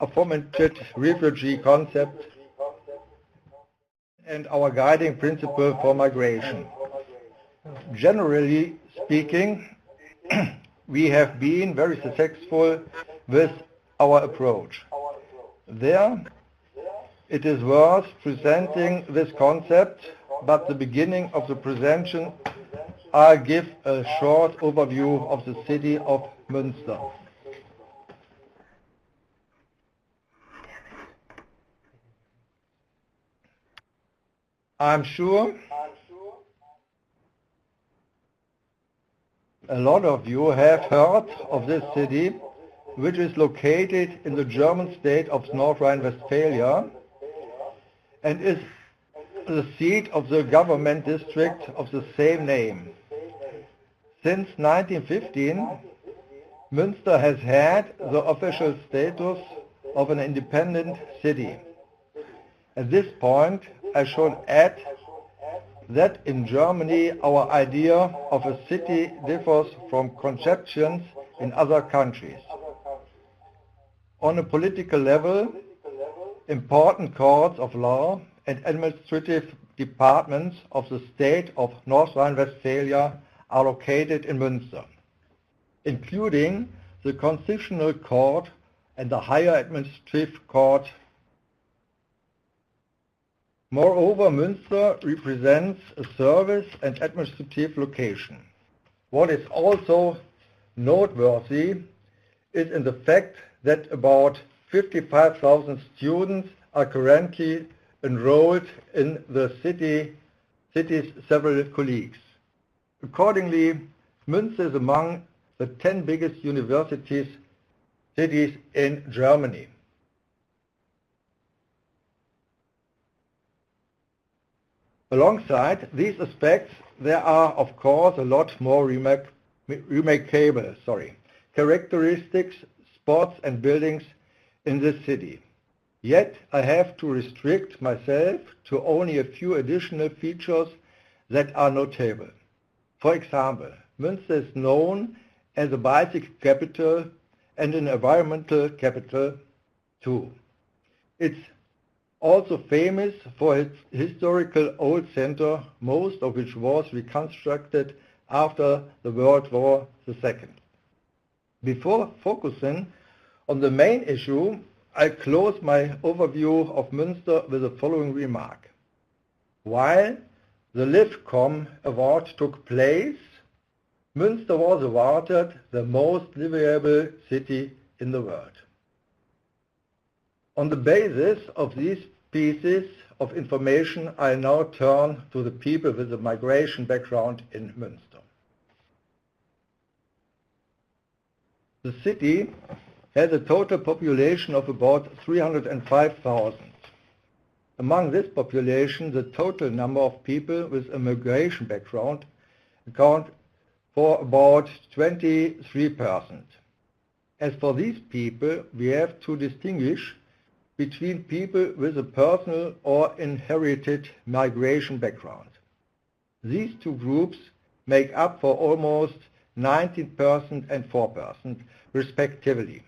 affirmative refugee concept and our guiding principle for migration. Generally speaking, we have been very successful with our approach. There, it is worth presenting this concept, but the beginning of the presentation, I'll give a short overview of the city of Münster. I'm sure a lot of you have heard of this city, which is located in the German state of North Rhine-Westphalia and is the seat of the government district of the same name. Since 1915, Münster has had the official status of an independent city. At this point, I should add that in Germany our idea of a city differs from conceptions in other countries. On a political level, important courts of law and administrative departments of the state of North Rhine-Westphalia are located in Münster, including the Constitutional Court and the Higher Administrative Court. Moreover, Münster represents a service and administrative location. What is also noteworthy is in the fact that about 55,000 students are currently enrolled in the city's several colleges. Accordingly, Münster is among the 10 biggest cities in Germany. Alongside these aspects, there are, of course, a lot more remarkable characteristics, spots and buildings in this city. Yet I have to restrict myself to only a few additional features that are notable. For example, Münster is known as a bicycle capital and an environmental capital too. It's also famous for its historical old center, most of which was reconstructed after the World War II. Before focusing on the main issue, I close my overview of Münster with the following remark. While the LivCom award took place, Münster was awarded the most livable city in the world. On the basis of these pieces of information, I now turn to the people with a migration background in Münster. The city has a total population of about 305,000. Among this population, the total number of people with a migration background account for about 23%. As for these people, we have to distinguish between people with a personal or inherited migration background. These two groups make up for almost 19% and 4%, respectively.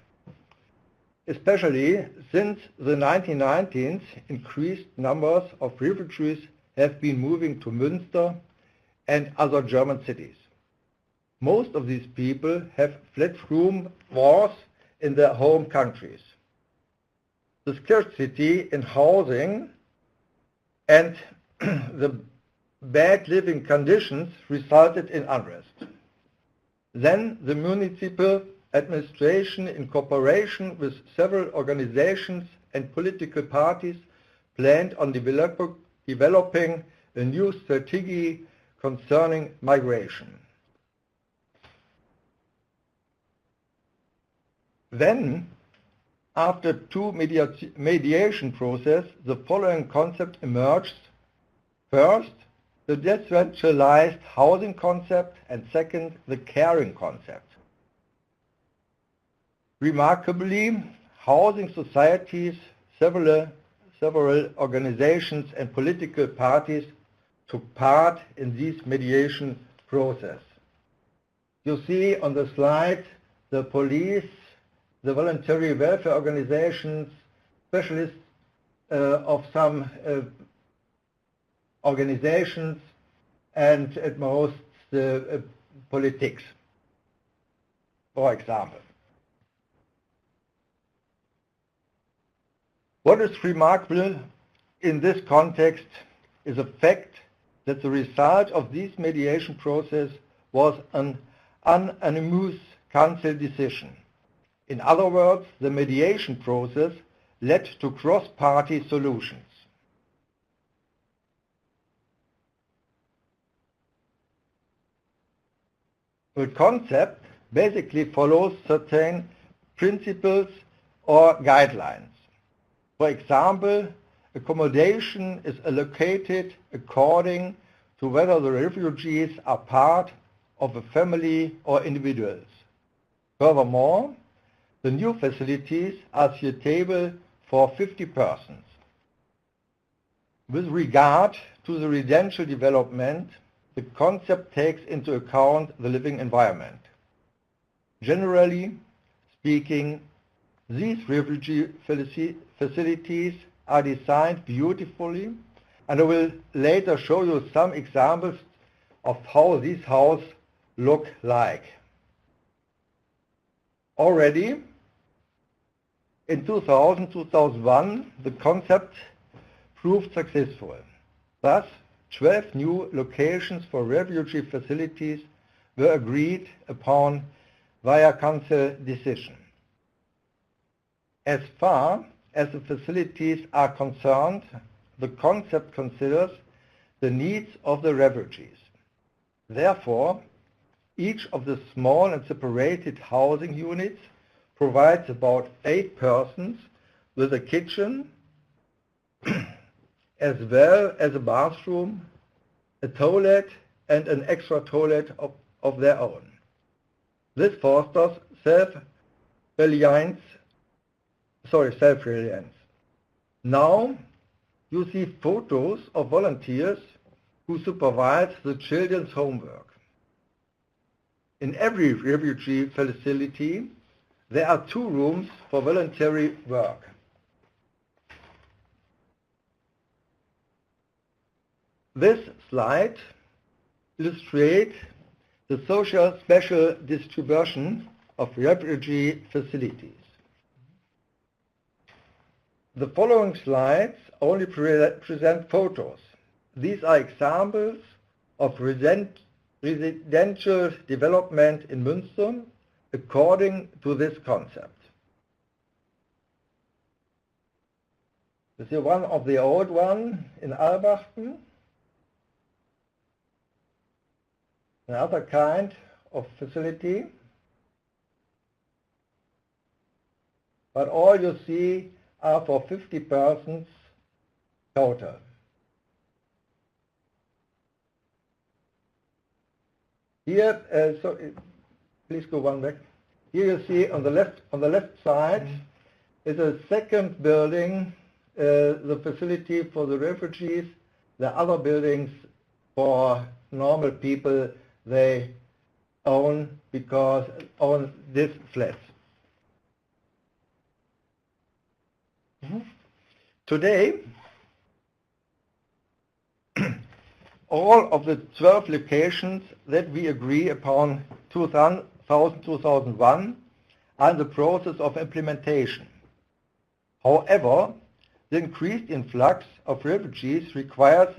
Especially since the 1990s, increased numbers of refugees have been moving to Münster and other German cities. Most of these people have fled from wars in their home countries. The scarcity in housing and the bad living conditions resulted in unrest. Then the municipal administration, in cooperation with several organizations and political parties, planned on developing a new strategy concerning migration. Then, after two mediation process, the following concept emerged. First, the decentralized housing concept, and second, the caring concept. Remarkably, housing societies, several organizations and political parties took part in this mediation process. You see on the slide the police, the voluntary welfare organizations, specialists of some organizations, and at most the politics, for example. What is remarkable in this context is the fact that the result of this mediation process was an unanimous council decision. In other words, the mediation process led to cross-party solutions. The concept basically follows certain principles or guidelines. For example, accommodation is allocated according to whether the refugees are part of a family or individuals. Furthermore, the new facilities are suitable for 50 persons. With regard to the residential development, the concept takes into account the living environment. Generally speaking, these refugee facilities are designed beautifully, and I will later show you some examples of how these houses look like. Already in 2000-2001, the concept proved successful. Thus, 12 new locations for refugee facilities were agreed upon via council decision. As far as the facilities are concerned, the concept considers the needs of the refugees. Therefore, each of the small and separated housing units provides about 8 persons with a kitchen, as well as a bathroom, a toilet, and an extra toilet of their own. This fosters self-reliance. Now you see photos of volunteers who supervise the children's homework. In every refugee facility, there are 2 rooms for voluntary work. This slide illustrates the social special distribution of refugee facilities. The following slides only present photos. These are examples of residential development in Münster according to this concept. This is one of the old ones in Albachten. Another kind of facility. But all you see are for 50 persons total. Here, please go one back. Here you see on the left side is a second building, the facility for the refugees. The other buildings for normal people they own this flat. Today, all of the 12 locations that we agree upon 2000-2001 are in the process of implementation. However, the increased influx of refugees requires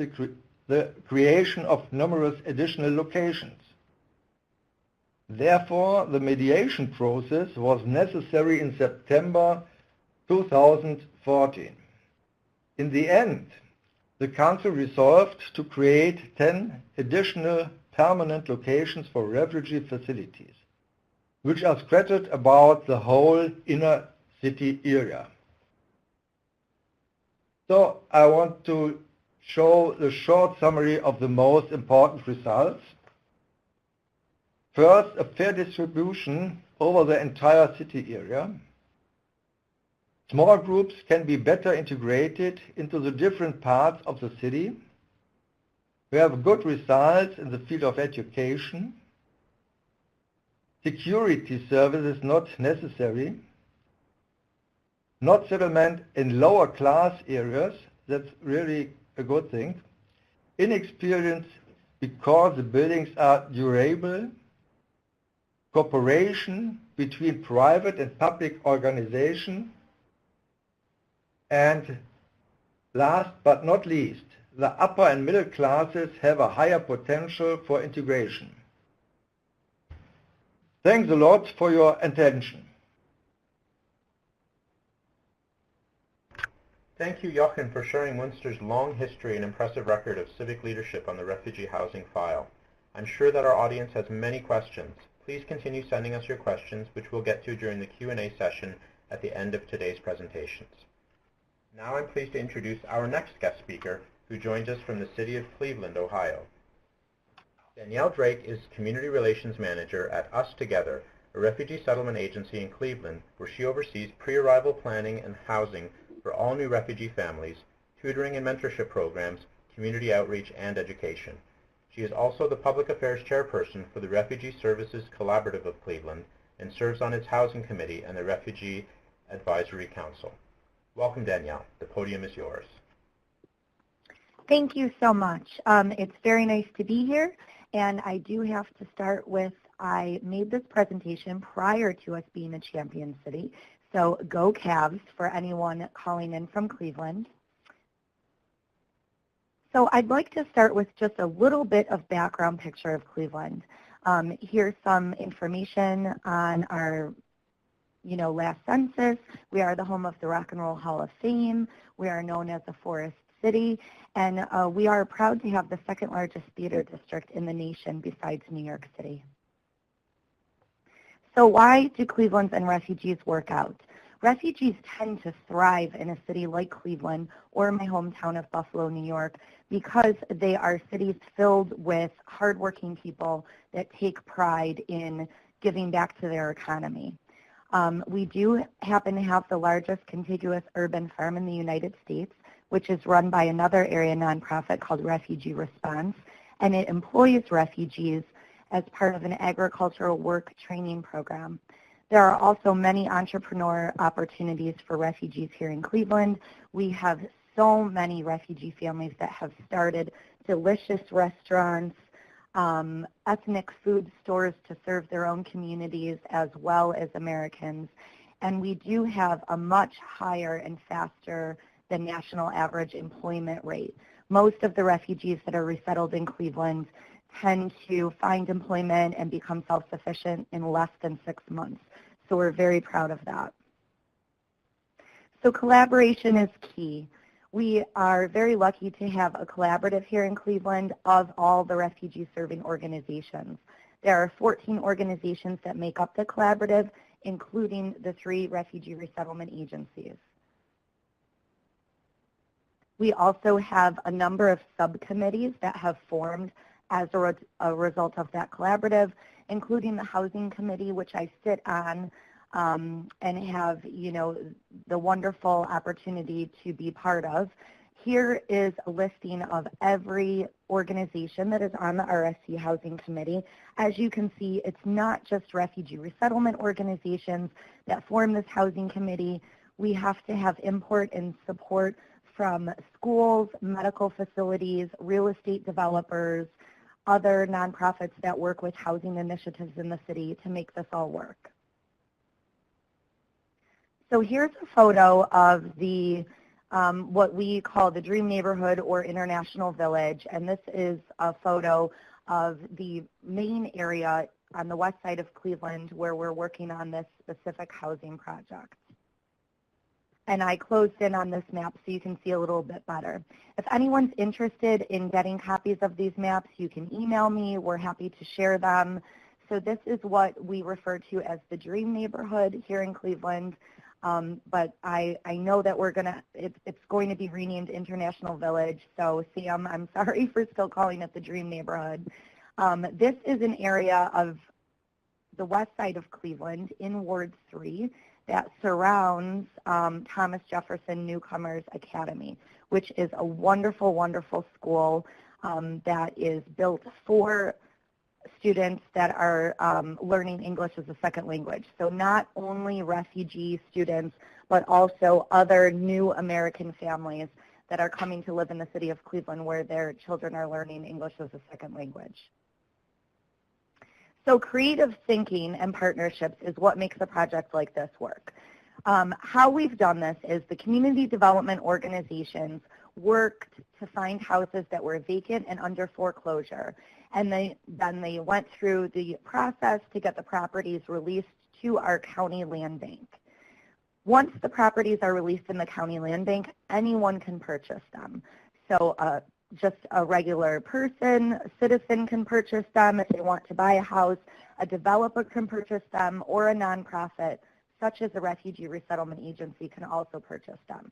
the creation of numerous additional locations. Therefore, the mediation process was necessary in September 2014. In the end, the Council resolved to create 10 additional permanent locations for refugee facilities, which are scattered about the whole inner city area. So I want to show the short summary of the most important results. First, a fair distribution over the entire city area. Small groups can be better integrated into the different parts of the city. We have good results in the field of education. Security service is not necessary. not settlement in lower class areas, that's really a good thing. Inexperience because the buildings are durable, cooperation between private and public organizations, and last but not least, the upper and middle classes have a higher potential for integration. Thanks a lot for your attention. Thank you, Jochen, for sharing Münster's long history and impressive record of civic leadership on the refugee housing file. I'm sure that our audience has many questions. Please continue sending us your questions, which we'll get to during the Q&A session at the end of today's presentations. Now I'm pleased to introduce our next guest speaker, who joins us from the city of Cleveland, Ohio. Danielle Drake is Community Relations Manager at Us Together, a refugee settlement agency in Cleveland, where she oversees pre-arrival planning and housing for all new refugee families, tutoring and mentorship programs, community outreach, and education. She is also the Public Affairs Chairperson for the Refugee Services Collaborative of Cleveland and serves on its Housing Committee and the Refugee Advisory Council. Welcome, Danielle. The podium is yours. Thank you so much. It's very nice to be here, and I do have to start with I made this presentation prior to us being a champion city, so go Cavs for anyone calling in from Cleveland. So I'd like to start with just a little bit of background picture of Cleveland. Here's some information on our last census. We are the home of the Rock and Roll Hall of Fame. We are known as a forest city, and we are proud to have the second largest theater district in the nation besides New York City. So why do Cleveland's and refugees work out? Refugees tend to thrive in a city like Cleveland or my hometown of Buffalo, New York, because they are cities filled with hardworking people that take pride in giving back to their economy. We do happen to have the largest contiguous urban farm in the United States, which is run by another area nonprofit called Refugee Response, and it employs refugees as part of an agricultural work training program. There are also many entrepreneur opportunities for refugees here in Cleveland. We have so many refugee families that have started delicious restaurants, ethnic food stores to serve their own communities as well as Americans. And we do have a much higher and faster than national average employment rate. Most of the refugees that are resettled in Cleveland tend to find employment and become self-sufficient in less than 6 months. So we're very proud of that. So collaboration is key. We are very lucky to have a collaborative here in Cleveland of all the refugee serving organizations. There are 14 organizations that make up the collaborative, including the 3 refugee resettlement agencies. We also have a number of subcommittees that have formed as a result of that collaborative, including the Housing Committee, which I sit on and have, the wonderful opportunity to be part of. Here is a listing of every organization that is on the RSC Housing Committee. As you can see, it's not just refugee resettlement organizations that form this Housing Committee. We have to have input and support from schools, medical facilities, real estate developers, other nonprofits that work with housing initiatives in the city to make this all work. So here's a photo of the what we call the Dream Neighborhood or International Village, and this is a photo of the main area on the west side of Cleveland where we're working on this specific housing project. And I closed in on this map so you can see a little bit better. If anyone's interested in getting copies of these maps, you can email me. We're happy to share them. So this is what we refer to as the Dream Neighborhood here in Cleveland. But I know that it's going to be renamed International Village. So Sam, I'm sorry for still calling it the Dream Neighborhood. This is an area of the west side of Cleveland in Ward 3 that surrounds Thomas Jefferson Newcomers Academy, which is a wonderful, wonderful school that is built for students that are learning English as a second language. So not only refugee students, but also other new American families that are coming to live in the city of Cleveland where their children are learning English as a second language. So creative thinking and partnerships is what makes a project like this work. How we've done this is the community development organizations worked to find houses that were vacant and under foreclosure, and then they went through the process to get the properties released to our county land bank. Once the properties are released in the county land bank, anyone can purchase them. So just a regular person, a citizen can purchase them if they want to buy a house, a developer can purchase them, or a nonprofit such as a refugee resettlement agency can also purchase them.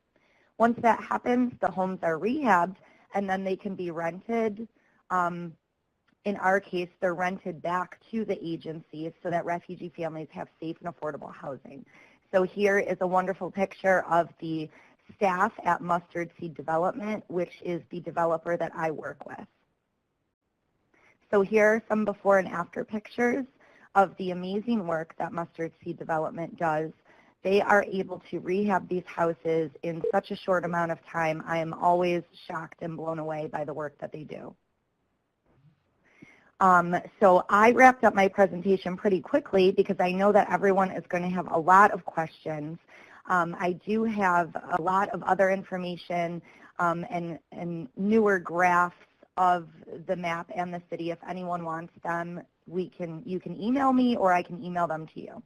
Once that happens, the homes are rehabbed and then they can be rented. In our case, they're rented back to the agency so that refugee families have safe and affordable housing. So here is a wonderful picture of the staff at Mustard Seed Development, which is the developer that I work with. So here are some before and after pictures of the amazing work that Mustard Seed Development does. They are able to rehab these houses in such a short amount of time. I am always shocked and blown away by the work that they do. So I wrapped up my presentation pretty quickly because I know that everyone is going to have a lot of questions. I do have a lot of other information and newer graphs of the map and the city. If anyone wants them, you can email me or I can email them to you.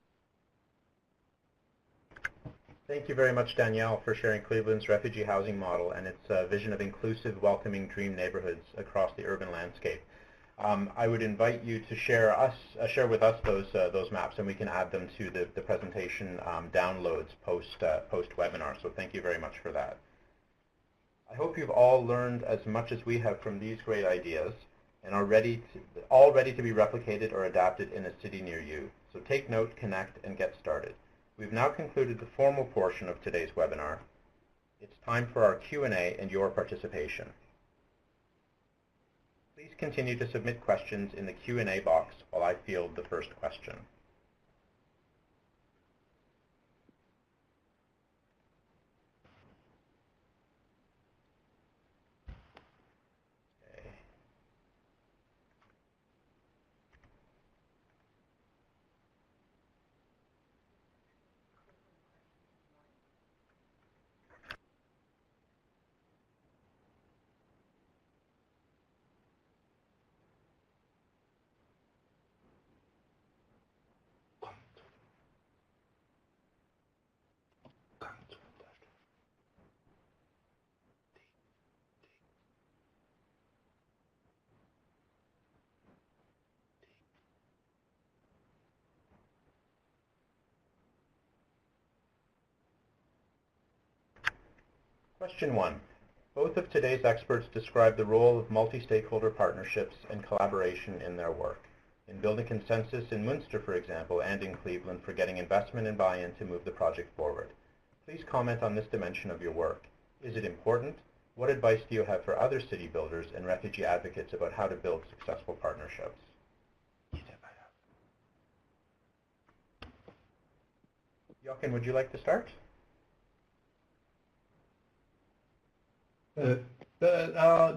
Thank you very much, Danielle, for sharing Cleveland's refugee housing model and its vision of inclusive, welcoming dream neighborhoods across the urban landscape. I would invite you to share with us those maps, and we can add them to the presentation downloads post-webinar. So thank you very much for that. I hope you've all learned as much as we have from these great ideas and are all ready to be replicated or adapted in a city near you. So take note, connect, and get started. We've now concluded the formal portion of today's webinar. It's time for our Q&A and your participation. Please continue to submit questions in the Q&A box while I field the first question. Okay. Question 1. Both of today's experts describe the role of multi-stakeholder partnerships and collaboration in their work, in building consensus in Münster, for example, and in Cleveland for getting investment and buy-in to move the project forward. Please comment on this dimension of your work. Is it important? What advice do you have for other city builders and refugee advocates about how to build successful partnerships? Jochen, would you like to start? Do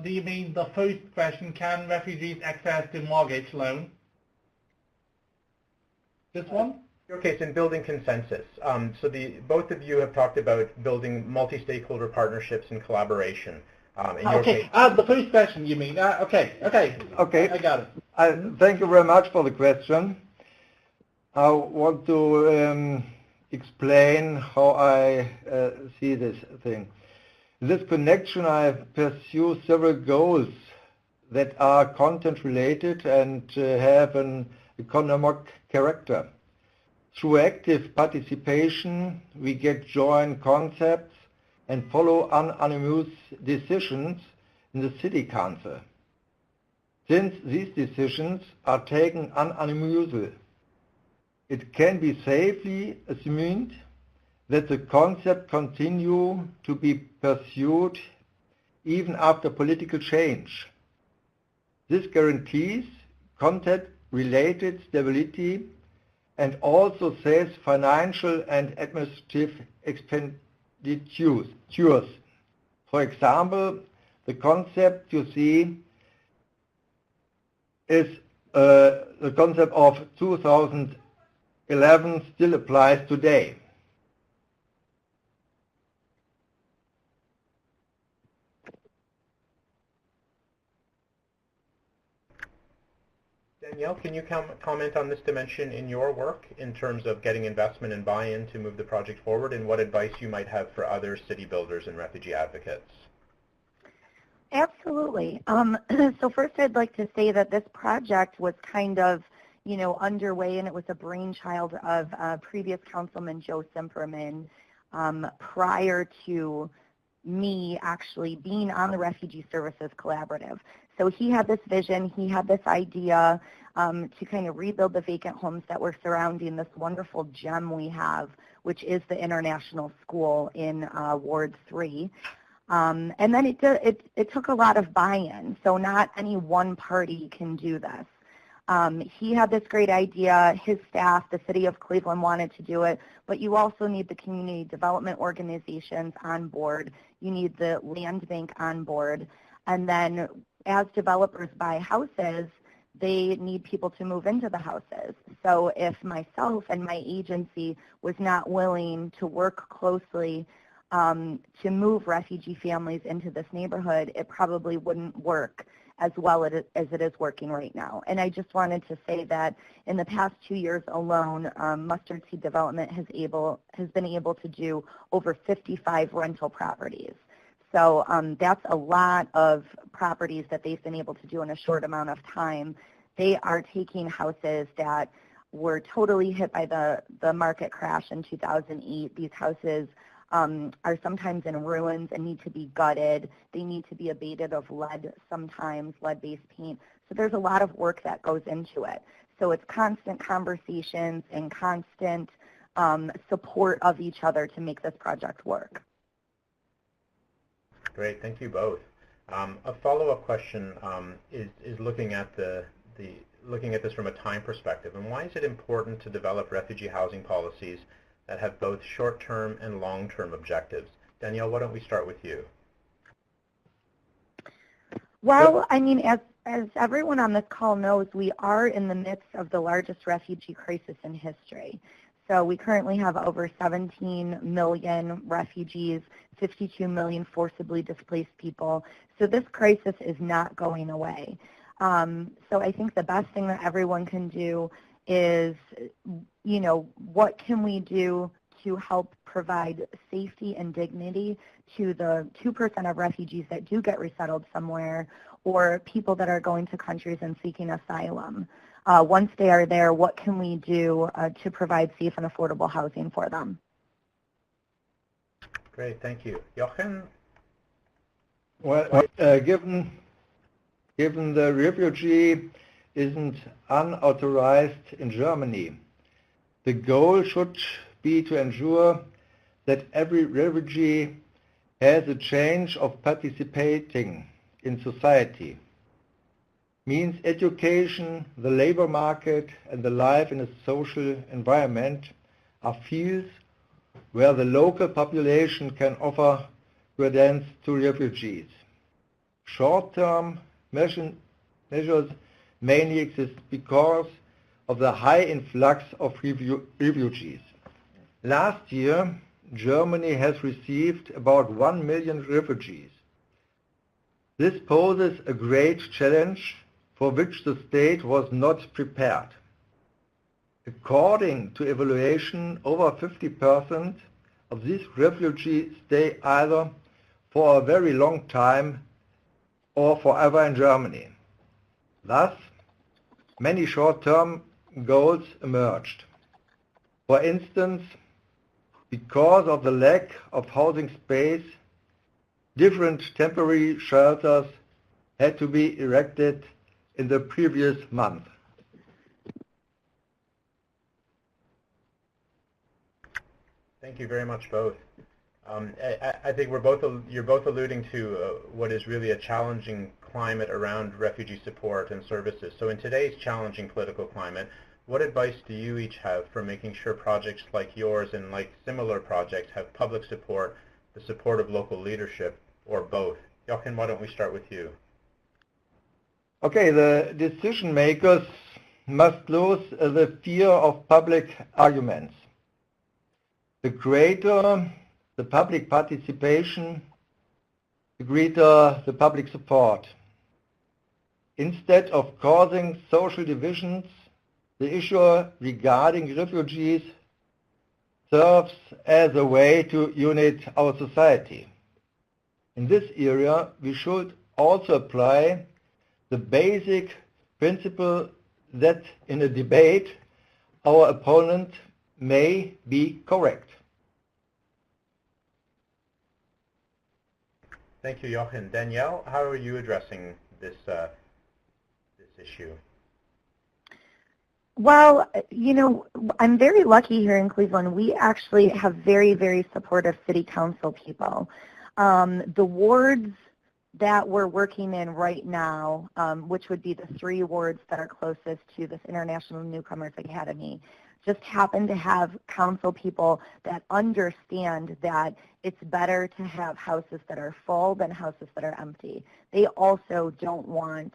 you mean the first question, can refugees access the mortgage loan? This one? Your case in building consensus. So both of you have talked about building multi-stakeholder partnerships and collaboration. In your case. The first question you mean. Okay. I got it. Thank you very much for the question. I want to explain how I see this thing. In this connection, I pursue several goals that are content related and have an economic character. Through active participation, we get joint concepts and follow unanimous decisions in the city council. Since these decisions are taken unanimously, it can be safely assumed that the concept continue to be pursued even after political change. This guarantees content-related stability and also saves financial and administrative expenditures. For example, the concept you see is the concept of 2011 still applies today. Danielle, can you comment on this dimension in your work in terms of getting investment and buy-in to move the project forward, and what advice you might have for other city builders and refugee advocates? Absolutely. So first I'd like to say that this project was kind of, underway, and it was a brainchild of previous Councilman Joe Simperman prior to me actually being on the Refugee Services Collaborative. So he had this vision, he had this idea to kind of rebuild the vacant homes that were surrounding this wonderful gem we have, which is the International School in Ward 3. And then it took a lot of buy-in, so not any one party can do this. He had this great idea, his staff, the city of Cleveland wanted to do it, but you also need the community development organizations on board, you need the land bank on board, and then as developers buy houses, they need people to move into the houses. So if myself and my agency was not willing to work closely to move refugee families into this neighborhood, it probably wouldn't work as well as it is working right now. And I just wanted to say that in the past 2 years alone, Mustard Seed Development has been able to do over 55 rental properties. So that's a lot of properties that they've been able to do in a short amount of time. They are taking houses that were totally hit by the market crash in 2008. These houses are sometimes in ruins and need to be gutted. They need to be abated of lead sometimes, lead-based paint. So there's a lot of work that goes into it. So it's constant conversations and constant support of each other to make this project work. Great, thank you both. A follow-up question is looking at looking at this from a time perspective, and why is it important to develop refugee housing policies that have both short-term and long-term objectives? Danielle, why don't we start with you? Well, I mean, as everyone on this call knows, we are in the midst of the largest refugee crisis in history. So we currently have over 17 million refugees, 52 million forcibly displaced people. So this crisis is not going away. So I think the best thing that everyone can do is, what can we do to help provide safety and dignity to the 2% of refugees that do get resettled somewhere, or people that are going to countries and seeking asylum. Once they are there, what can we do to provide safe and affordable housing for them? Great, thank you. Jochen? Well, given the refugee isn't unauthorized in Germany, the goal should be to ensure that every refugee has a chance of participating in society. Means education, the labor market, and the life in a social environment are fields where the local population can offer guidance to refugees. Short-term measures mainly exist because of the high influx of refugees. Last year, Germany has received about 1 million refugees. This poses a great challenge for which the state was not prepared. According to evaluation, over 50% of these refugees stay either for a very long time or forever in Germany. Thus, many short-term goals emerged. For instance, because of the lack of housing space, different temporary shelters had to be erected in the previous month. Thank you very much, both. I think you're both alluding to what is really a challenging climate around refugee support and services. So in today's challenging political climate, what advice do you each have for making sure projects like yours and like similar projects have public support, the support of local leadership, or both? Jochen, why don't we start with you? Okay, the decision makers must lose the fear of public arguments. The greater the public participation, the greater the public support. Instead of causing social divisions, the issue regarding refugees serves as a way to unite our society. In this area, we should also apply the basic principle that in a debate, our opponent may be correct. Thank you, Jochen. Danielle, how are you addressing this issue? Well, you know, I'm very lucky here in Cleveland. We actually have very, very supportive city council people. The wards that we're working in right now, which would be the 3 wards that are closest to this International Newcomers Academy, just happen to have council people that understand that it's better to have houses that are full than houses that are empty. They also don't want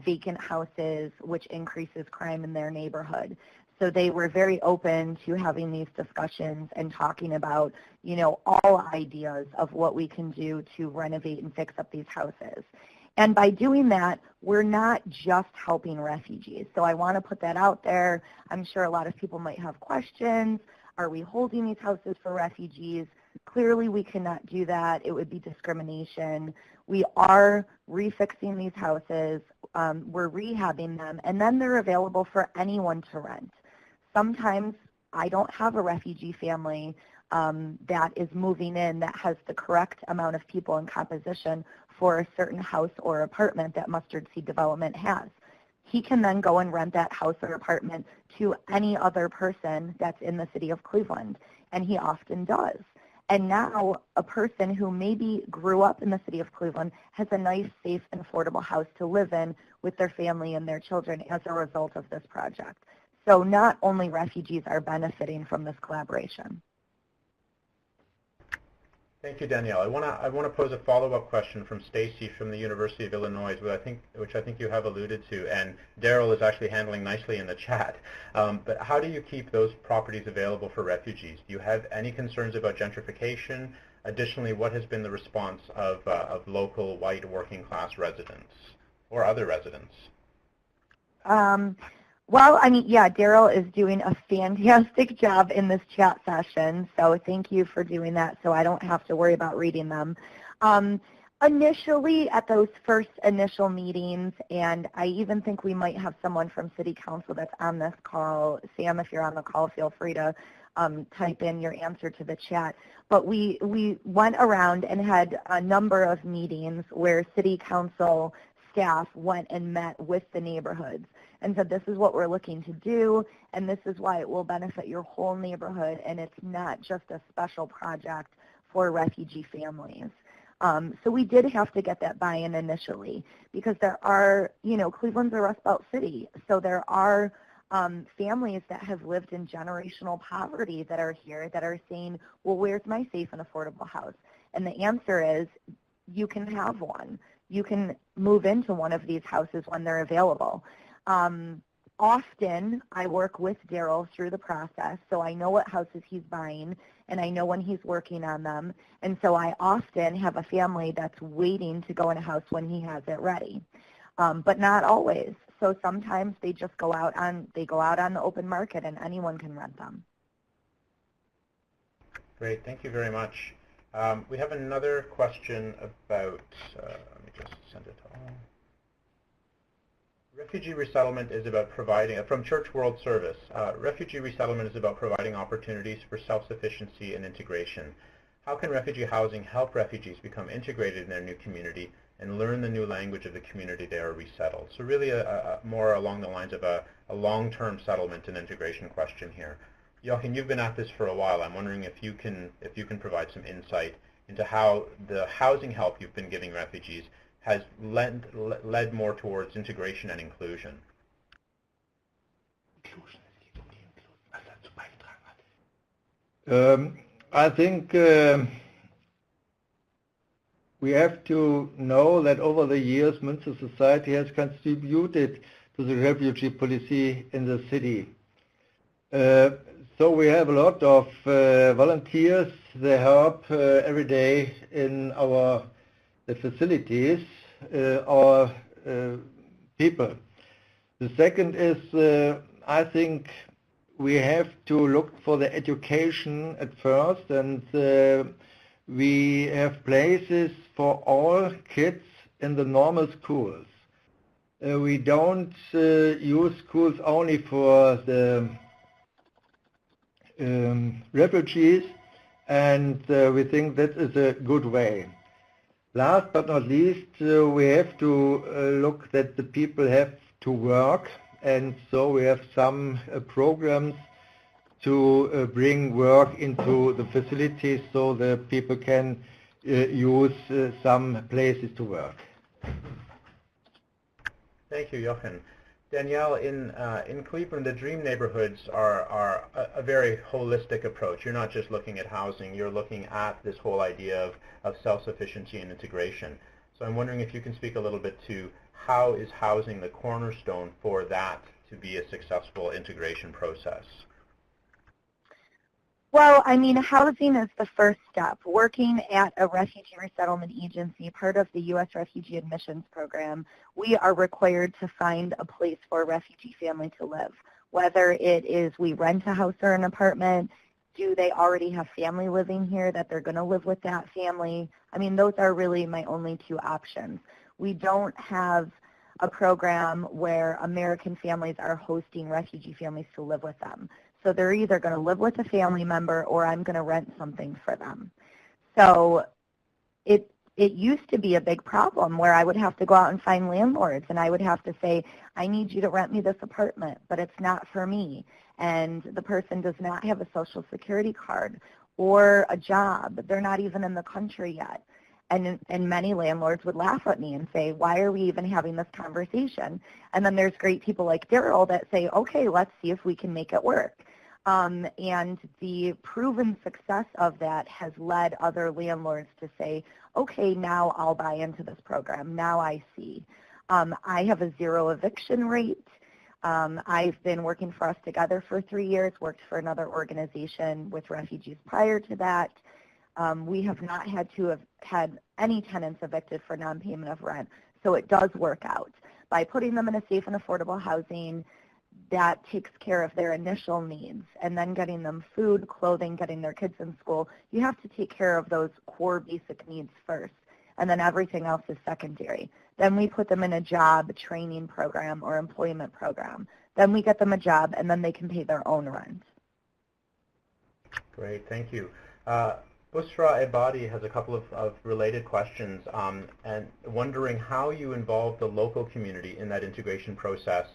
vacant houses, which increases crime in their neighborhood. So they were very open to having these discussions and talking about, you know, all ideas of what we can do to renovate and fix up these houses. And by doing that, we're not just helping refugees. So I want to put that out there. I'm sure a lot of people might have questions. Are we holding these houses for refugees? Clearly, we cannot do that. It would be discrimination. We are refixing these houses. We're rehabbing them, and then they're available for anyone to rent. Sometimes I don't have a refugee family that is moving in that has the correct amount of people in composition for a certain house or apartment that Mustard Seed Development has. He can then go and rent that house or apartment to any other person that's in the city of Cleveland, and he often does. And now a person who maybe grew up in the city of Cleveland has a nice, safe, and affordable house to live in with their family and their children as a result of this project. So not only refugees are benefiting from this collaboration. Thank you, Danielle. I want to pose a follow-up question from Stacy from the University of Illinois, which I think you have alluded to, and Daryl is actually handling nicely in the chat. But how do you keep those properties available for refugees? Do you have any concerns about gentrification? Additionally, what has been the response of local white working-class residents or other residents? Well, I mean, yeah, Daryl is doing a fantastic job in this chat session, so thank you for doing that so I don't have to worry about reading them. Initially, at those first initial meetings, and I even think we might have someone from City Council that's on this call. Sam, if you're on the call, feel free to type in your answer to the chat. But we went around and had a number of meetings where City Council staff went and met with the neighborhoods and said, this is what we're looking to do, and this is why it will benefit your whole neighborhood, and it's not just a special project for refugee families. So we did have to get that buy-in initially because there are, you know, Cleveland's a Rust Belt city, so there are families that have lived in generational poverty that are here that are saying, well, where's my safe and affordable house? And the answer is, you can have one. You can move into one of these houses when they're available. Often I work with Daryl through the process, so I know what houses he's buying and I know when he's working on them, and so I often have a family that's waiting to go in a house when he has it ready, but not always. So sometimes they just go out on the open market and anyone can rent them. Great, thank you very much. We have another question about, let me just send it all. Refugee resettlement is about providing, from Church World Service, refugee resettlement is about providing opportunities for self-sufficiency and integration. How can refugee housing help refugees become integrated in their new community and learn the new language of the community they are resettled? So really more along the lines of a long-term settlement and integration question here. Jochen, you've been at this for a while. I'm wondering if you can provide some insight into how the housing help you've been giving refugees has led more towards integration and inclusion. I think we have to know that over the years, Münster society has contributed to the refugee policy in the city. So we have a lot of volunteers. They help every day in the facilities, our people. The second is, I think we have to look for the education at first, and we have places for all kids in the normal schools. We don't use schools only for the refugees, and we think that is a good way. Last but not least, we have to look that the people have to work, and so we have some programs to bring work into the facilities so the people can use some places to work. Thank you, Jochen. Danielle, in Cleveland, the dream neighborhoods are a very holistic approach. You're not just looking at housing, you're looking at this whole idea of self-sufficiency and integration. So I'm wondering if you can speak a little bit to how is housing the cornerstone for that to be a successful integration process? Well, I mean, housing is the first step. Working at a refugee resettlement agency, part of the U.S. Refugee Admissions Program, we are required to find a place for a refugee family to live. Whether it is we rent a house or an apartment, do they already have family living here that they're going to live with that family? I mean, those are really my only two options. We don't have a program where American families are hosting refugee families to live with them. So they're either going to live with a family member or I'm going to rent something for them. So it used to be a big problem where I would have to go out and find landlords and I would have to say, I need you to rent me this apartment, but it's not for me. And the person does not have a social security card or a job. They're not even in the country yet. And many landlords would laugh at me and say, why are we even having this conversation? And then there's great people like Daryl that say, okay, let's see if we can make it work. And the proven success of that has led other landlords to say, okay, now I'll buy into this program. Now I see. I have a 0 eviction rate. I've been working for Us Together for 3 years, worked for another organization with refugees prior to that. We have not had to have had any tenants evicted for non-payment of rent, so it does work out. By putting them in a safe and affordable housing, that takes care of their initial needs, and then getting them food, clothing, getting their kids in school. You have to take care of those core basic needs first, and then everything else is secondary. Then we put them in a job training program or employment program. Then we get them a job, and then they can pay their own rent. Great, thank you. Busra Ebadi has a couple of related questions and wondering how you involve the local community in that integration process,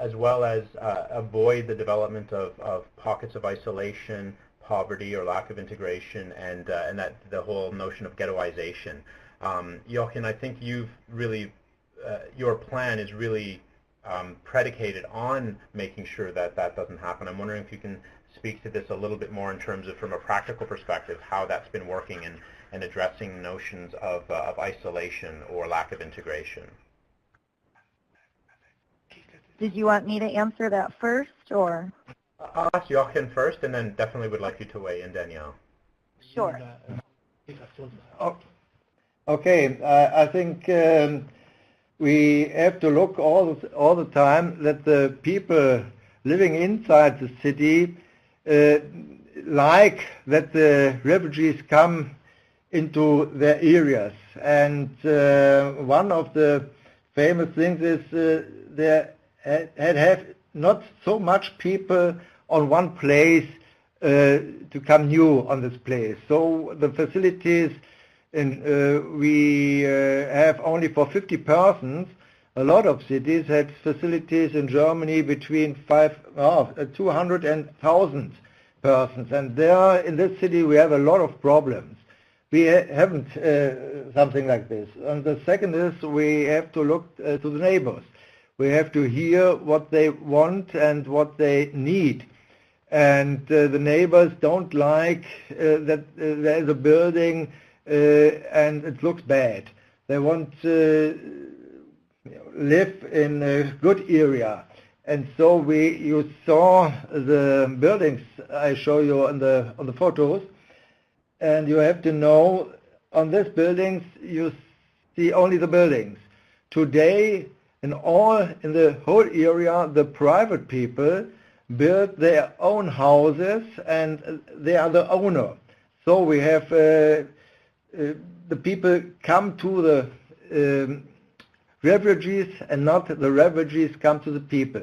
as well as avoid the development of pockets of isolation, poverty, or lack of integration, and that the whole notion of ghettoization. Jochen, I think you've really, your plan is really predicated on making sure that that doesn't happen. I'm wondering if you can speak to this a little bit more in terms of, from a practical perspective, how that's been working and addressing notions of isolation or lack of integration. Did you want me to answer that first, or? I'll ask Jochen first, and then definitely would like you to weigh in, Danielle. Sure. Oh, okay, I think we have to look all the time that the people living inside the city like that the refugees come into their areas. And one of the famous things is there have not so much people on one place to come new on this place. So the facilities we have only for 50 persons. A lot of cities had facilities in Germany between 200 and 1,000 persons, and there in this city we have a lot of problems. We haven't something like this. And the second is we have to look to the neighbors. We have to hear what they want and what they need. And the neighbors don't like that there is a building and it looks bad. They want to live in a good area. And so you saw the buildings I show you on the photos, and you have to know on these buildings you see only the buildings. Today, in the whole area, the private people build their own houses and they are the owner. So we have the people come to the refugees and not the refugees come to the people.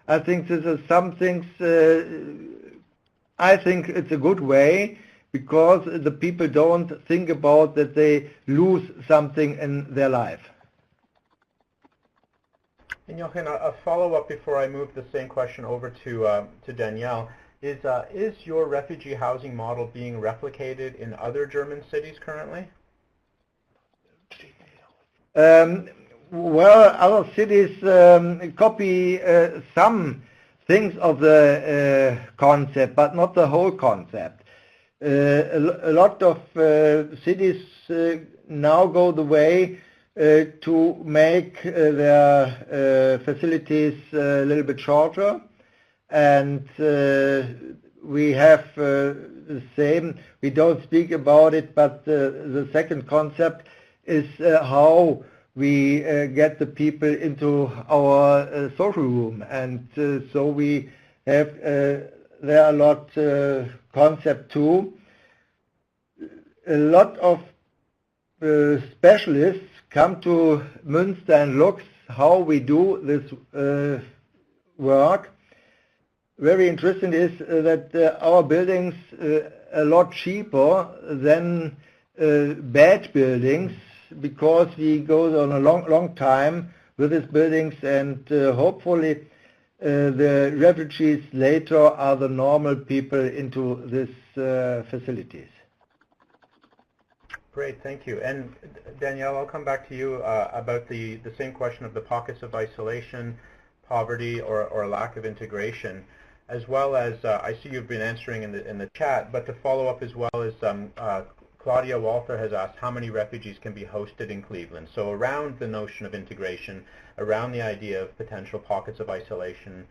I think this is some things, I think it's a good way because the people don't think about that they lose something in their life. And Jochen, a follow-up before I move the same question over to Danielle. Is your refugee housing model being replicated in other German cities currently? Well, other cities copy some things of the concept, but not the whole concept. A lot of cities now go the way to make their facilities a little bit shorter, and we have the same. We don't speak about it, but the second concept is how we get the people into our social room, and so we have there are a lot concept too. A lot of specialists come to Münster and look how we do this work. Very interesting is that our buildings a lot cheaper than bad buildings, because we go on a long time with these buildings, and hopefully the refugees later are the normal people into these facilities. Great, thank you. And Danielle, I'll come back to you about the same question of the pockets of isolation, poverty, or lack of integration, as well as I see you've been answering in the chat, but to follow up as well as Claudia Walther has asked how many refugees can be hosted in Cleveland. So around the notion of integration, around the idea of potential pockets of isolation,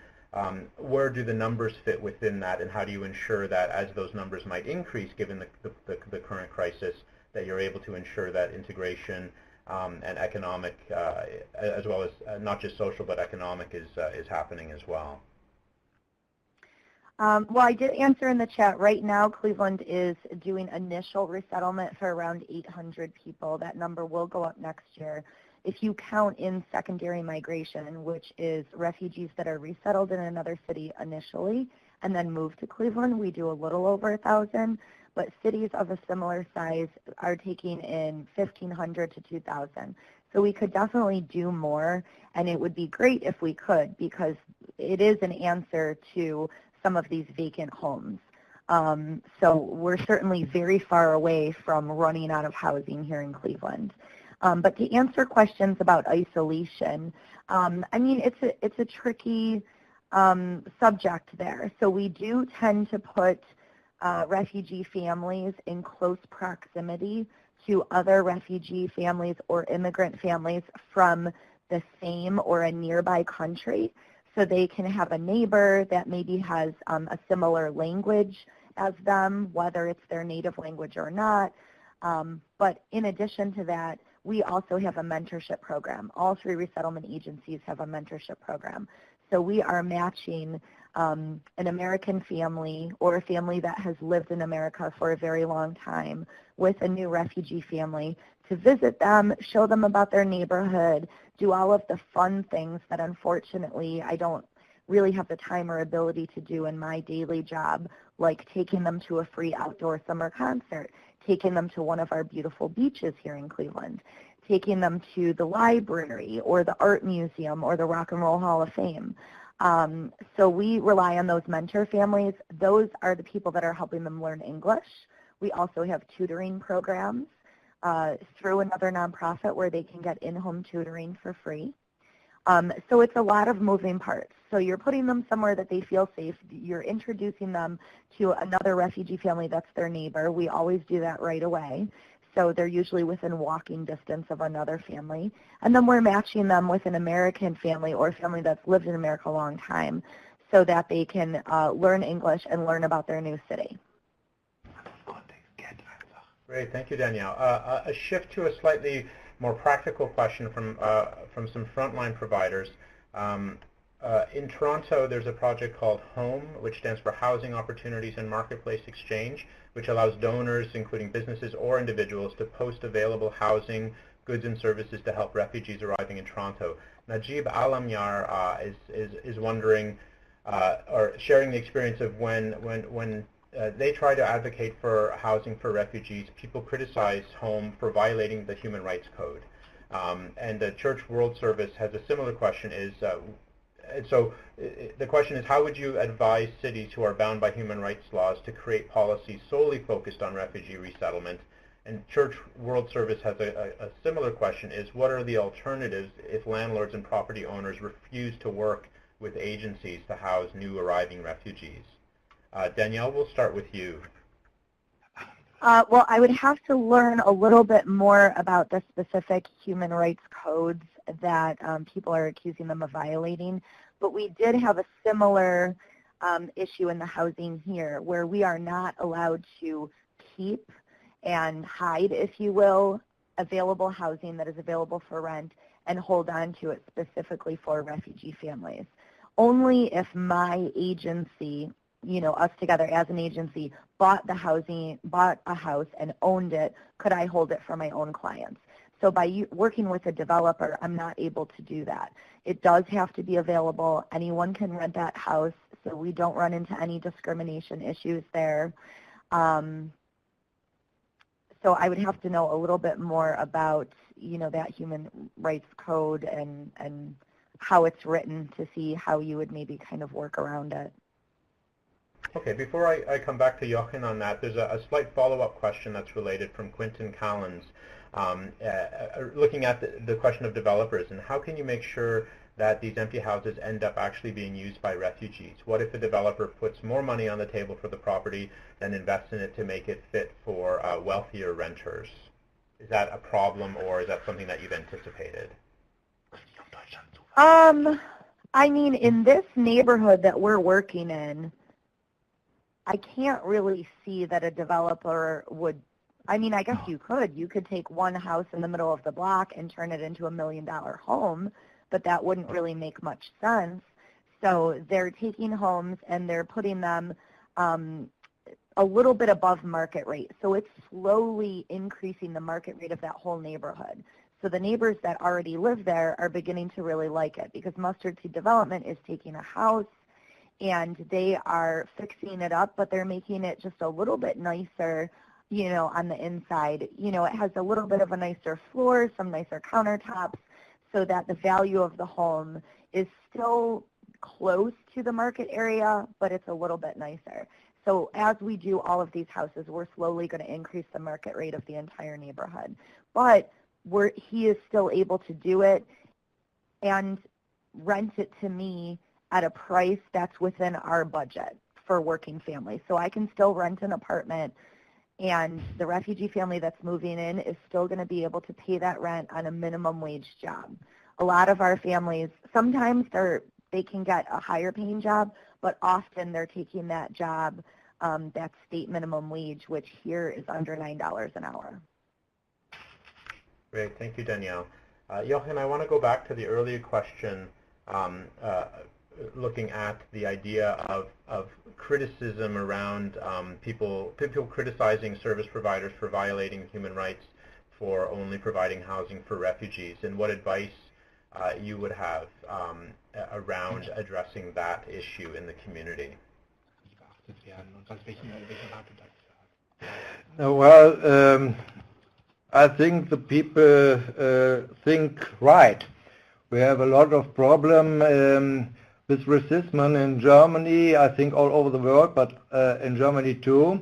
where do the numbers fit within that, and how do you ensure that as those numbers might increase given the current crisis, that you're able to ensure that integration and economic, as well as not just social but economic, is happening as well? Well, I did answer in the chat. Right now, Cleveland is doing initial resettlement for around 800 people. That number will go up next year. If you count in secondary migration, which is refugees that are resettled in another city initially and then move to Cleveland, we do a little over 1,000. But cities of a similar size are taking in 1,500 to 2,000. So we could definitely do more, and it would be great if we could, because it is an answer to some of these vacant homes. So we're certainly very far away from running out of housing here in Cleveland. But to answer questions about isolation, I mean, it's a tricky subject there. So we do tend to put refugee families in close proximity to other refugee families or immigrant families from the same or a nearby country, so they can have a neighbor that maybe has a similar language as them, whether it's their native language or not. But in addition to that, we also have a mentorship program. All three resettlement agencies have a mentorship program. So we are matching an American family or a family that has lived in America for a very long time with a new refugee family to visit them, show them about their neighborhood, do all of the fun things that unfortunately I don't really have the time or ability to do in my daily job, like taking them to a free outdoor summer concert, taking them to one of our beautiful beaches here in Cleveland, taking them to the library or the art museum or the Rock and Roll Hall of Fame. So we rely on those mentor families. Those are the people that are helping them learn English. We also have tutoring programs through another nonprofit where they can get in-home tutoring for free. So it's a lot of moving parts. So you're putting them somewhere that they feel safe. You're introducing them to another refugee family that's their neighbor. We always do that right away. So they're usually within walking distance of another family. And then we're matching them with an American family or a family that's lived in America a long time so that they can learn English and learn about their new city. Great, thank you, Danielle. A shift to a slightly more practical question from some frontline providers. In Toronto, there's a project called HOME, which stands for Housing Opportunities and Marketplace Exchange, which allows donors, including businesses or individuals, to post available housing, goods, and services to help refugees arriving in Toronto. Najib Alamyar is wondering, or sharing the experience of when they try to advocate for housing for refugees, people criticize HOME for violating the Human Rights Code. And the Church World Service has a similar question. The question is, how would you advise cities who are bound by human rights laws to create policies solely focused on refugee resettlement? And Church World Service has a similar question, is what are the alternatives if landlords and property owners refuse to work with agencies to house new arriving refugees? Danielle, we'll start with you. Well, I would have to learn a little bit more about the specific human rights codes that people are accusing them of violating. But we did have a similar issue in the housing here where we are not allowed to keep and hide, if you will, available housing that is available for rent and hold on to it specifically for refugee families. Only if my agency, you know, us together as an agency, bought a house and owned it, could I hold it for my own clients. So by working with a developer, I'm not able to do that. It does have to be available. Anyone can rent that house, so we don't run into any discrimination issues there. So I would have to know a little bit more about, you know, that human rights code and how it's written to see how you would maybe kind of work around it. Okay, before I come back to Jochen on that, there's a slight follow-up question that's related from Quinton Collins, looking at the question of developers and how can you make sure that these empty houses end up actually being used by refugees? What if a developer puts more money on the table for the property than invests in it to make it fit for wealthier renters? Is that a problem, or is that something that you've anticipated? I mean, in this neighborhood that we're working in, I can't really see that a developer would, I mean, I guess you could take one house in the middle of the block and turn it into $1 million home, but that wouldn't really make much sense. So they're taking homes and they're putting them a little bit above market rate. So it's slowly increasing the market rate of that whole neighborhood. So the neighbors that already live there are beginning to really like it because Mustard Seed Development is taking a house and they are fixing it up, but they're making it just a little bit nicer, you know, on the inside. You know, it has a little bit of a nicer floor, some nicer countertops, so that the value of the home is still close to the market area, but it's a little bit nicer. So as we do all of these houses, we're slowly going to increase the market rate of the entire neighborhood. But he is still able to do it and rent it to me at a price that's within our budget for working families. So I can still rent an apartment, and the refugee family that's moving in is still going to be able to pay that rent on a minimum wage job. A lot of our families, sometimes they can get a higher paying job, but often they're taking that job that's state minimum wage, which here is under $9 an hour. Great, thank you, Danielle. Jochen, I want to go back to the earlier question looking at the idea of criticism around people criticizing service providers for violating human rights for only providing housing for refugees, and what advice you would have around addressing that issue in the community. Well, I think the people think right. We have a lot of problem with racism in Germany, I think all over the world, but in Germany too.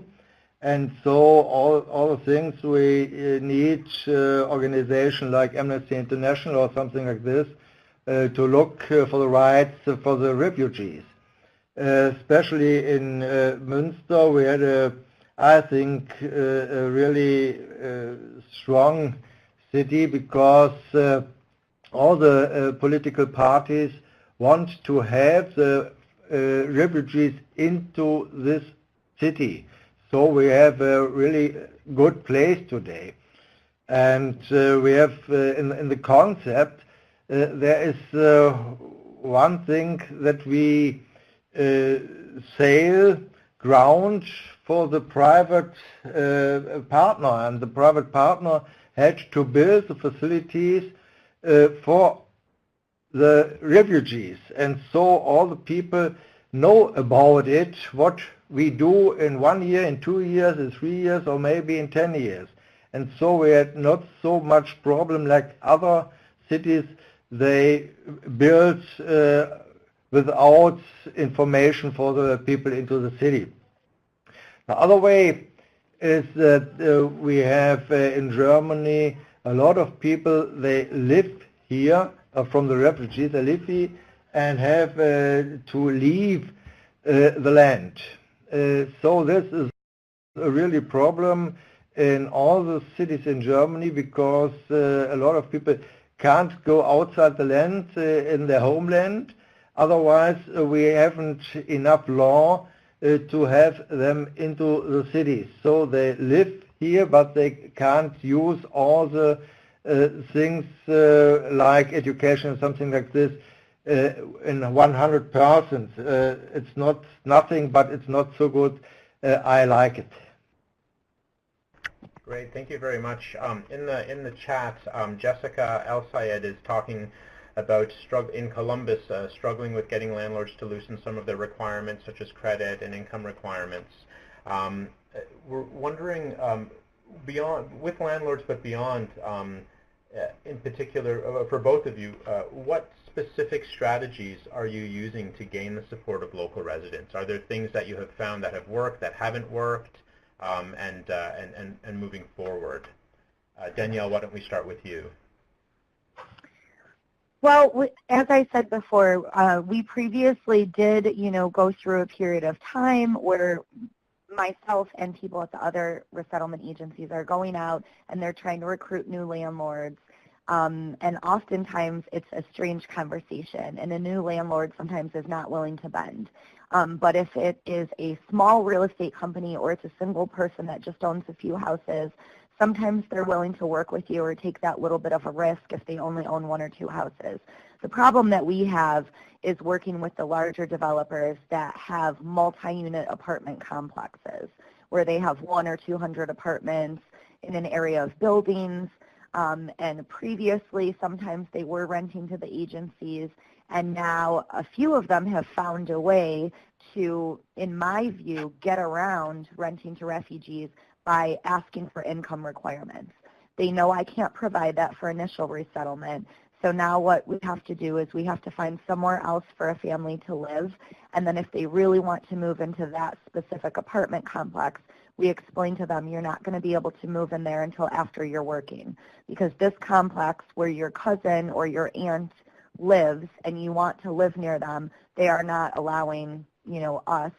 And so all the things we need, organization like Amnesty International or something like this, to look for the rights for the refugees. Especially in Münster, we had I think a really strong city because all the political parties want to have the refugees into this city. So we have a really good place today. And we have in the concept, there is one thing that we sale ground for the private partner, and the private partner had to build the facilities for the refugees. And so all the people know about it, what we do in 1 year, in 2 years, in 3 years, or maybe in 10 years. And so we had not so much problem like other cities. They built without information for the people into the city. The other way is that we have in Germany a lot of people, they live here from the refugees, they live here and have to leave the land. So this is a really problem in all the cities in Germany because a lot of people can't go outside the land in their homeland. Otherwise, we haven't enough law to have them into the cities. So they live here, but they can't use all the things like education or something like this in 100%. It's not nothing, but it's not so good. I like it. Great, thank you very much. In the chat, Jessica El Sayed is talking about in Columbus struggling with getting landlords to loosen some of their requirements, such as credit and income requirements. We're wondering, beyond with landlords, but beyond, in particular, for both of you, what specific strategies are you using to gain the support of local residents? Are there things that you have found that have worked, that haven't worked, and moving forward? Danielle, why don't we start with you? Well, as I said before, we previously did, go through a period of time where myself and people at the other resettlement agencies are going out and they're trying to recruit new landlords. And oftentimes it's a strange conversation, and a new landlord sometimes is not willing to bend. But if it is a small real estate company or it's a single person that just owns a few houses, sometimes they're willing to work with you or take that little bit of a risk if they only own 1 or 2 houses. The problem that we have is working with the larger developers that have multi-unit apartment complexes where they have 100 or 200 apartments in an area of buildings. And previously, sometimes they were renting to the agencies, and now a few of them have found a way to, in my view, get around renting to refugees by asking for income requirements. They know I can't provide that for initial resettlement, so now what we have to do is we have to find somewhere else for a family to live, and then if they really want to move into that specific apartment complex, we explain to them, you're not going to be able to move in there until after you're working, because this complex where your cousin or your aunt lives and you want to live near them, they are not allowing, us.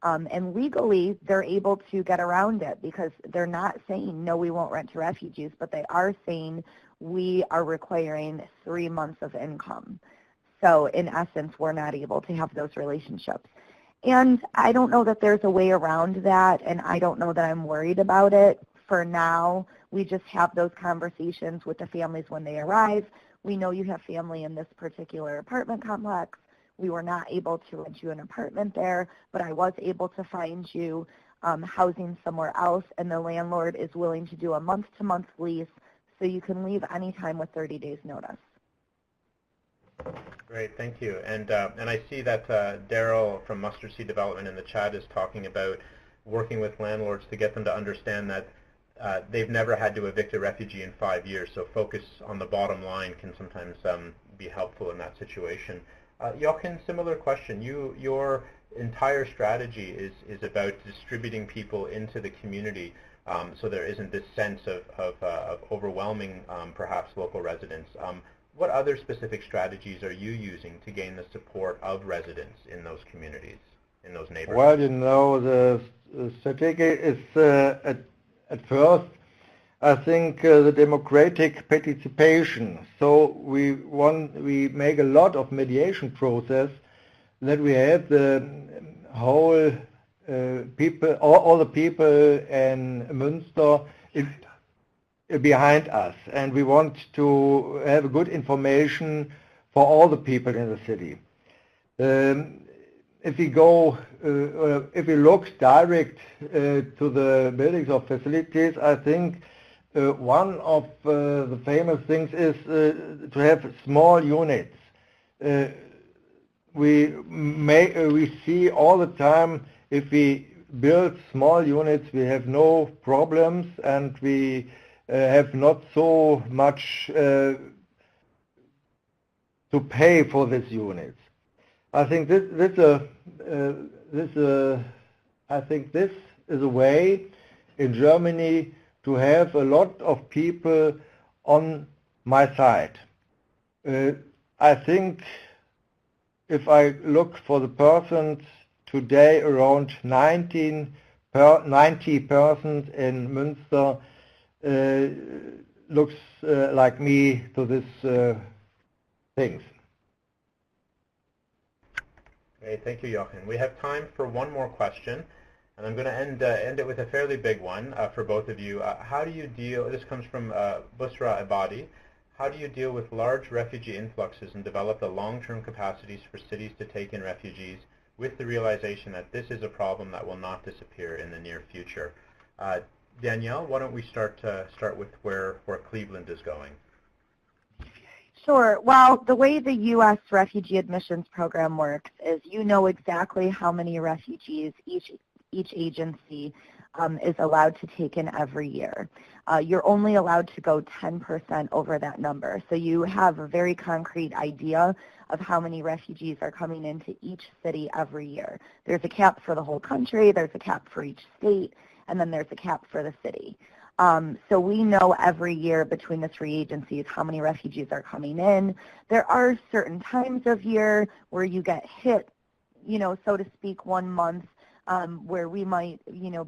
And legally, they're able to get around it because they're not saying, no, we won't rent to refugees, but they are saying we are requiring 3 months of income. So in essence, we're not able to have those relationships. And I don't know that there's a way around that, and I don't know that I'm worried about it. For now, we just have those conversations with the families when they arrive. We know you have family in this particular apartment complex. We were not able to rent you an apartment there, but I was able to find you housing somewhere else, and the landlord is willing to do a month-to-month lease, so you can leave anytime with 30 days notice. Great, thank you. And I see that Daryl from Mustard Seed Development in the chat is talking about working with landlords to get them to understand that they've never had to evict a refugee in 5 years, so focus on the bottom line can sometimes be helpful in that situation. Jochen, similar question. Your entire strategy is about distributing people into the community, so there isn't this sense of overwhelming perhaps local residents. what other specific strategies are you using to gain the support of residents in those communities, in those neighborhoods? Well, the strategy is at first, I think, the democratic participation. So we make a lot of mediation process that we have the whole people, all the people in Münster behind us, and we want to have good information for all the people in the city. If we go, if we look direct to the buildings of facilities, I think one of the famous things is to have small units. We see all the time if we build small units, we have no problems, and we have not so much to pay for these units. I think this is a way in Germany to have a lot of people on my side. I think if I look for the persons today, around 90% in Münster looks like me to these things. Okay, thank you, Jochen. We have time for one more question, and I'm going to end it with a fairly big one for both of you. How do you deal, this comes from Busra Abadi, how do you deal with large refugee influxes and develop the long-term capacities for cities to take in refugees with the realization that this is a problem that will not disappear in the near future? Danielle, why don't we start with where Cleveland is going? Sure. Well, the way the U.S. refugee admissions program works is you know exactly how many refugees each agency is allowed to take in every year. You're only allowed to go 10% over that number. So you have a very concrete idea of how many refugees are coming into each city every year. There's a cap for the whole country, there's a cap for each state, and then there's a cap for the city. So we know every year between the three agencies how many refugees are coming in. There are certain times of year where you get hit, so to speak, one month where we might,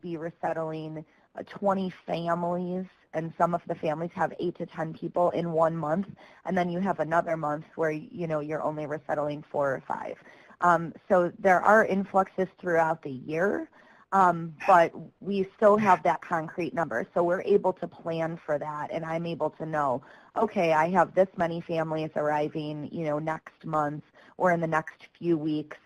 be resettling 20 families, and some of the families have 8 to 10 people in 1 month, and then you have another month where, you're only resettling 4 or 5. So there are influxes throughout the year. But we still have that concrete number. So we're able to plan for that, and I'm able to know, okay, I have this many families arriving, next month or in the next few weeks.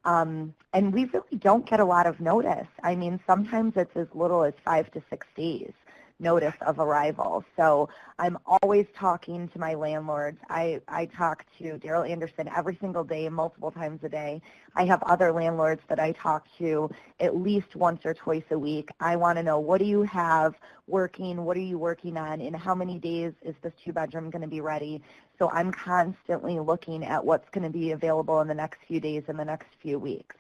And we really don't get a lot of notice. I mean, sometimes it's as little as 5 to 6 days notice of arrival. So I'm always talking to my landlords. I talk to Daryl Anderson every single day, multiple times a day. I have other landlords that I talk to at least once or twice a week. I want to know, what do you have working? What are you working on? In how many days is this 2-bedroom going to be ready? So I'm constantly looking at what's going to be available in the next few days and the next few weeks.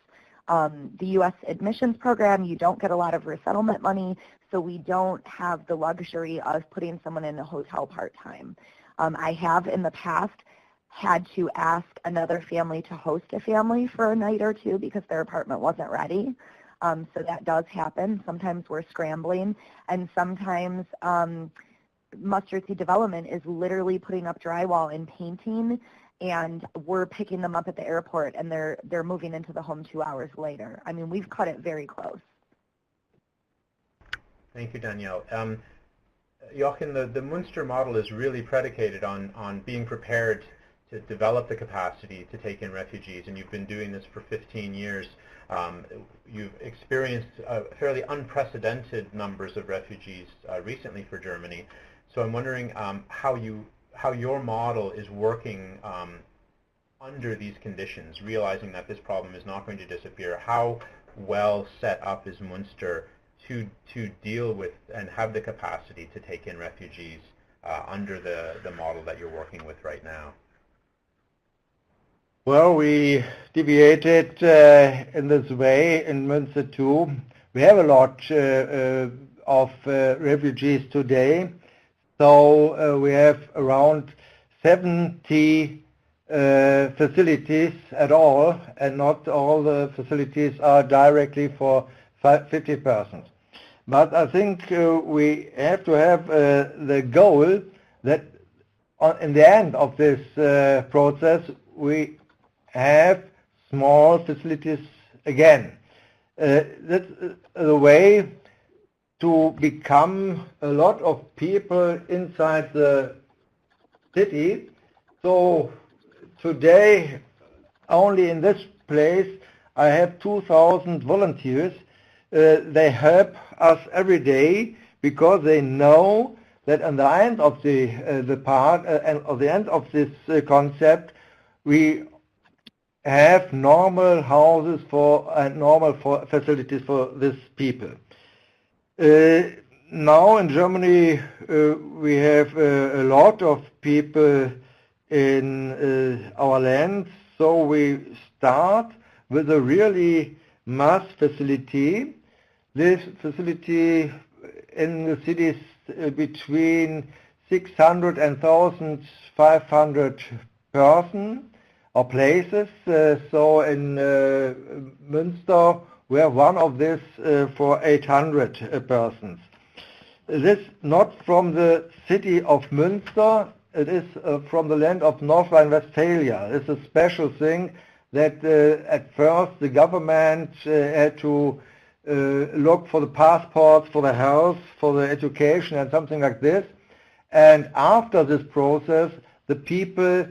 The U.S. admissions program, you don't get a lot of resettlement money, so we don't have the luxury of putting someone in a hotel part-time. I have in the past had to ask another family to host a family for a night or two because their apartment wasn't ready. So that does happen. Sometimes we're scrambling, and sometimes Mustard Seed Development is literally putting up drywall and painting, and we're picking them up at the airport, and they're moving into the home 2 hours later. I mean, we've cut it very close. Thank you, Danielle. Jochen, the Münster model is really predicated on being prepared to develop the capacity to take in refugees, and you've been doing this for 15 years. You've experienced fairly unprecedented numbers of refugees recently for Germany. So I'm wondering how your model is working under these conditions, realizing that this problem is not going to disappear. How well set up is Münster to deal with and have the capacity to take in refugees under the model that you're working with right now? Well, we deviated in this way in Münster too. We have a lot of refugees today. So we have around 70 facilities at all, and not all the facilities are directly for 50 persons. But I think we have to have the goal that in the end of this process we have small facilities again. That's the way to become a lot of people inside the city. So today, only in this place, I have 2,000 volunteers. They help us every day because they know that at the end of the part and at the end of this concept, we have normal houses and normal facilities for these people. Now in Germany, we have a lot of people in our land, so we start with a really mass facility. This facility in the cities between 600 and 1,500 persons or places. So in Münster, we have one of this for 800 persons. This not from the city of Münster, it is from the land of North Rhine-Westphalia. It's a special thing that at first the government had to look for the passports, for the health, for the education and something like this. And after this process, the people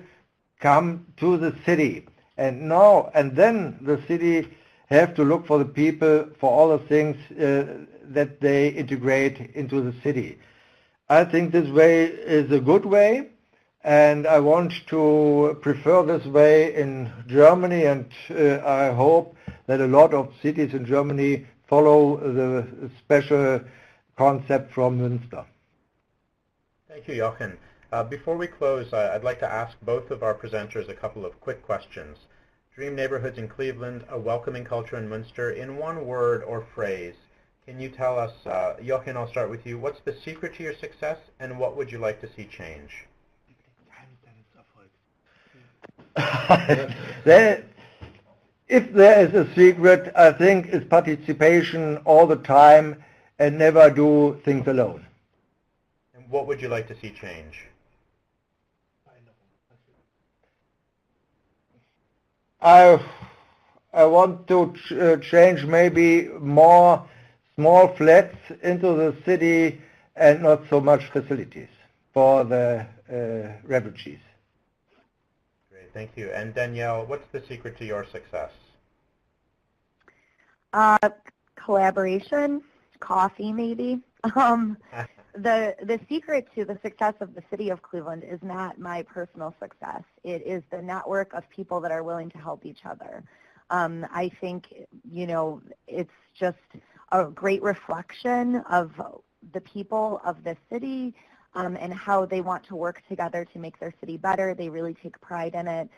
come to the city. And then the city have to look for the people for all the things that they integrate into the city. I think this way is a good way, and I want to prefer this way in Germany, and I hope that a lot of cities in Germany follow the special concept from Münster. Thank you, Jochen. Before we close, I'd like to ask both of our presenters a couple of quick questions. Dream neighborhoods in Cleveland, a welcoming culture in Münster. In one word or phrase, can you tell us, Jochen, I'll start with you, what's the secret to your success and what would you like to see change? If there is a secret, I think it's participation all the time and never do things alone. And what would you like to see change? I want to change maybe more small flats into the city and not so much facilities for the refugees. Great, thank you. And Danielle, what's the secret to your success? Collaboration, coffee maybe. The secret to the success of the city of Cleveland is not my personal success. It is the network of people that are willing to help each other. I think, it's just a great reflection of the people of the city and how they want to work together to make their city better. They really take pride in it.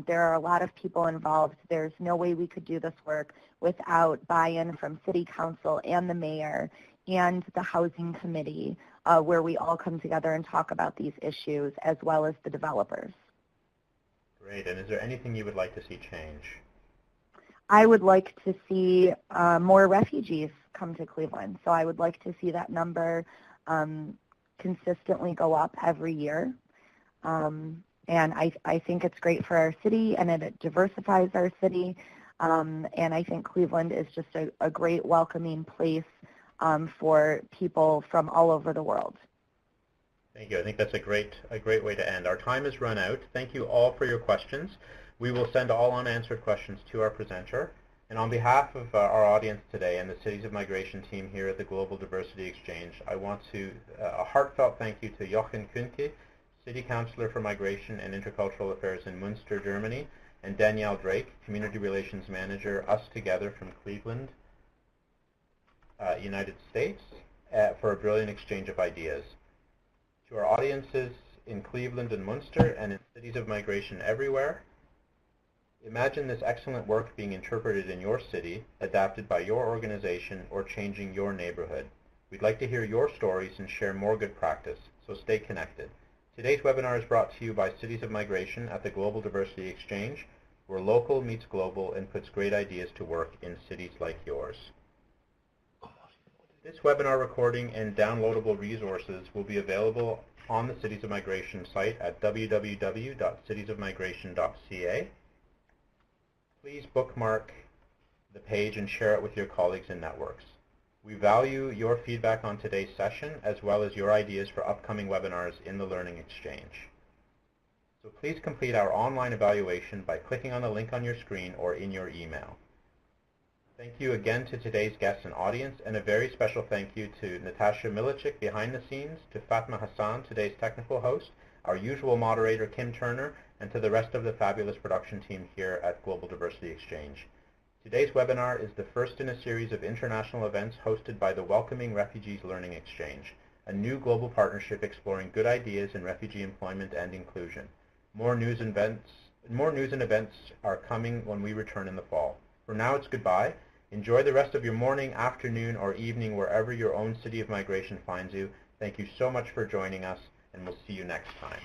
There are a lot of people involved. There's no way we could do this work without buy-in from city council and the mayor and the housing committee, where we all come together and talk about these issues, as well as the developers. Great. And is there anything you would like to see change? I would like to see more refugees come to Cleveland. So I would like to see that number consistently go up every year. And I think it's great for our city, and it diversifies our city. And I think Cleveland is just a great welcoming place for people from all over the world. Thank you. I think that's a great way to end. Our time has run out. Thank you all for your questions. We will send all unanswered questions to our presenter. And on behalf of our audience today and the Cities of Migration team here at the Global Diversity Exchange, I want to a heartfelt thank you to Jochen Köhnke, City Councillor for Migration and Intercultural Affairs in Münster, Germany, and Danielle Drake, Community Relations Manager, Us Together from Cleveland, United States, for a brilliant exchange of ideas. To our audiences in Cleveland and Münster and in cities of migration everywhere, imagine this excellent work being interpreted in your city, adapted by your organization, or changing your neighborhood. We'd like to hear your stories and share more good practice, so stay connected. Today's webinar is brought to you by Cities of Migration at the Global Diversity Exchange, where local meets global and puts great ideas to work in cities like yours. This webinar recording and downloadable resources will be available on the Cities of Migration site at www.citiesofmigration.ca. Please bookmark the page and share it with your colleagues and networks. We value your feedback on today's session as well as your ideas for upcoming webinars in the Learning Exchange. So please complete our online evaluation by clicking on the link on your screen or in your email. Thank you again to today's guests and audience, and a very special thank you to Natasha Milicic behind the scenes, to Fatma Hassan, today's technical host, our usual moderator Kim Turner, and to the rest of the fabulous production team here at Global Diversity Exchange. Today's webinar is the first in a series of international events hosted by the Welcoming Refugees Learning Exchange, a new global partnership exploring good ideas in refugee employment and inclusion. More news and events are coming when we return in the fall. For now, it's goodbye. Enjoy the rest of your morning, afternoon, or evening wherever your own city of migration finds you. Thank you so much for joining us, and we'll see you next time.